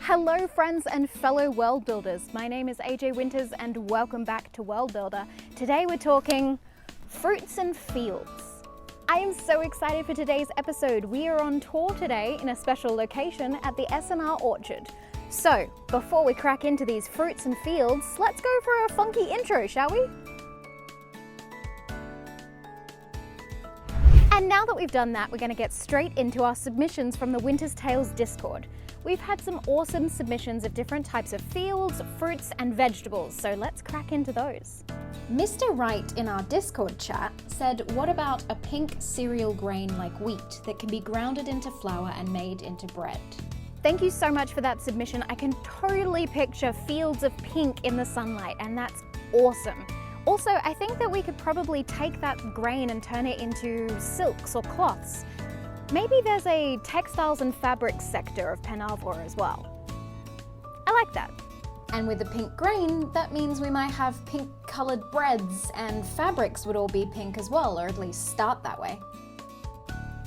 Hello friends and fellow world builders, my name is AJ Winters and welcome back to World Builder. Today we're talking fruits and fields. I am so excited for today's episode. We are on tour today in a special location at the S&R Orchard. So before we crack into these fruits and fields, let's go for a funky intro, shall we? And now that we've done that, we're going to get straight into our submissions from the Winter's Tales Discord. We've had some awesome submissions of different types of fields, fruits and vegetables, so let's crack into those. Mr. Wright in our Discord chat said, what about a pink cereal grain like wheat that can be grounded into flour and made into bread? Thank you so much for that submission. I can totally picture fields of pink in the sunlight, and that's awesome. Also, I think that we could probably take that grain and turn it into silks or cloths. Maybe there's a textiles and fabrics sector of Penarvor as well. I like that. And with the pink grain, that means we might have pink coloured breads, and fabrics would all be pink as well, or at least start that way.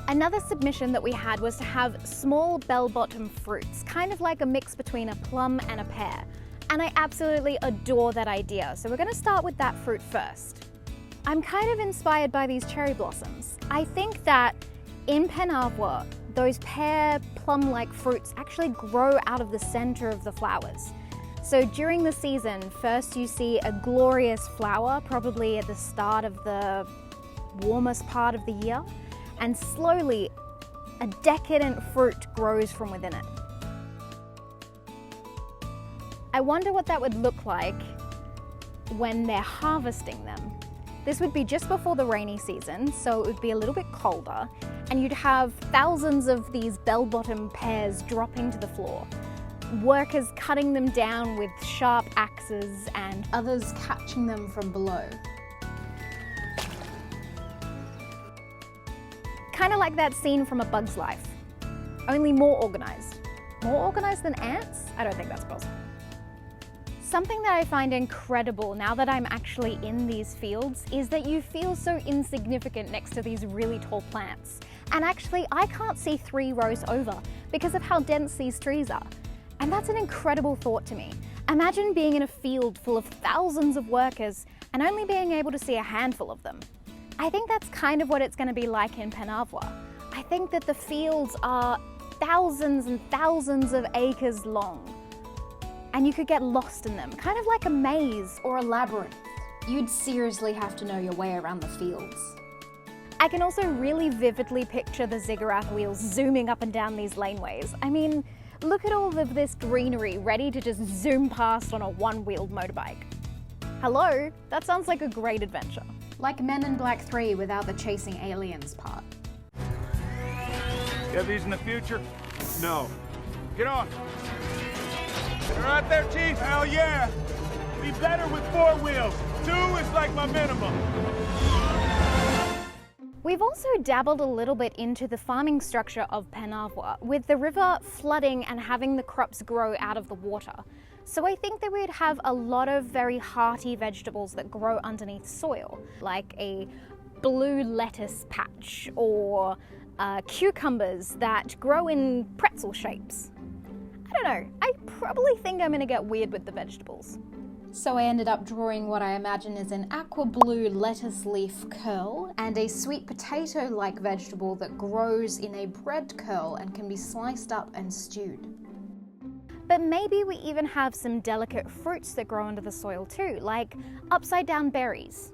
Another submission that we had was to have small bell-bottom fruits, kind of like a mix between a plum and a pear. And I absolutely adore that idea, so we're going to start with that fruit first. I'm kind of inspired by these cherry blossoms. I think that in Penarvor, those pear plum-like fruits actually grow out of the center of the flowers. So during the season, first you see a glorious flower, probably at the start of the warmest part of the year, and slowly a decadent fruit grows from within it. I wonder what that would look like when they're harvesting them. This would be just before the rainy season, so it would be a little bit colder, and you'd have thousands of these bell-bottom pears dropping to the floor. Workers cutting them down with sharp axes and others catching them from below. Kind of like that scene from A Bug's Life, only more organized. More organized than ants? I don't think that's possible. Something that I find incredible now that I'm actually in these fields is that you feel so insignificant next to these really tall plants. And actually, I can't see 3 rows over because of how dense these trees are. And that's an incredible thought to me. Imagine being in a field full of thousands of workers and only being able to see a handful of them. I think that's kind of what it's going to be like in Penarvor. I think that the fields are thousands and thousands of acres long. And you could get lost in them, kind of like a maze or a labyrinth. You'd seriously have to know your way around the fields. I can also really vividly picture the ziggurat wheels zooming up and down these laneways. I mean, look at all of this greenery ready to just zoom past on a one-wheeled motorbike. Hello? That sounds like a great adventure. Like Men in Black 3 without the chasing aliens part. You have these in the future? No. Get on. You're right there, Chief? Hell yeah. Be better with 4 wheels. 2 is like my minimum. We've also dabbled a little bit into the farming structure of Penarvor, with the river flooding and having the crops grow out of the water. So I think that we'd have a lot of very hearty vegetables that grow underneath soil, like a blue lettuce patch or cucumbers that grow in pretzel shapes. I don't know, I probably think I'm gonna get weird with the vegetables. So I ended up drawing what I imagine is an aqua blue lettuce leaf curl and a sweet potato-like vegetable that grows in a bread curl and can be sliced up and stewed. But maybe we even have some delicate fruits that grow under the soil too, like upside down berries.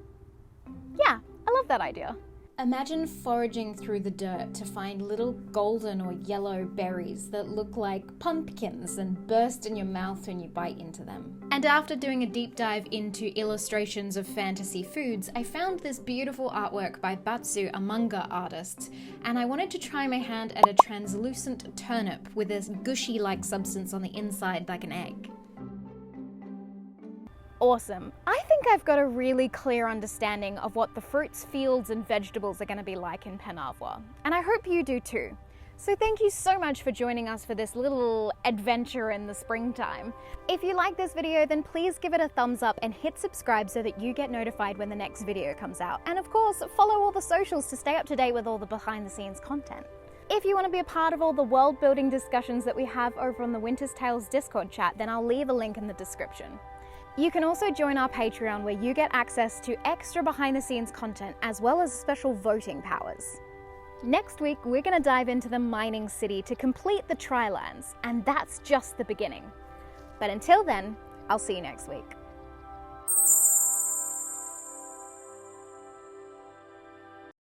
Yeah, I love that idea. Imagine foraging through the dirt to find little golden or yellow berries that look like pumpkins and burst in your mouth when you bite into them. And after doing a deep dive into illustrations of fantasy foods, I found this beautiful artwork by Batsu, a manga artist, and I wanted to try my hand at a translucent turnip with this gushy-like substance on the inside like an egg. Awesome. I think I've got a really clear understanding of what the fruits, fields and vegetables are going to be like in Penarvor, and I hope you do too. So thank you so much for joining us for this little adventure in the springtime. If you like this video, then please give it a thumbs up and hit subscribe so that you get notified when the next video comes out. And of course, follow all the socials to stay up to date with all the behind the scenes content. If you want to be a part of all the world building discussions that we have over on the Winter's Tales Discord chat, then I'll leave a link in the description. You can also join our Patreon where you get access to extra behind the scenes content as well as special voting powers. Next week, we're going to dive into the mining city to complete the Trilands, and that's just the beginning. But until then, I'll see you next week.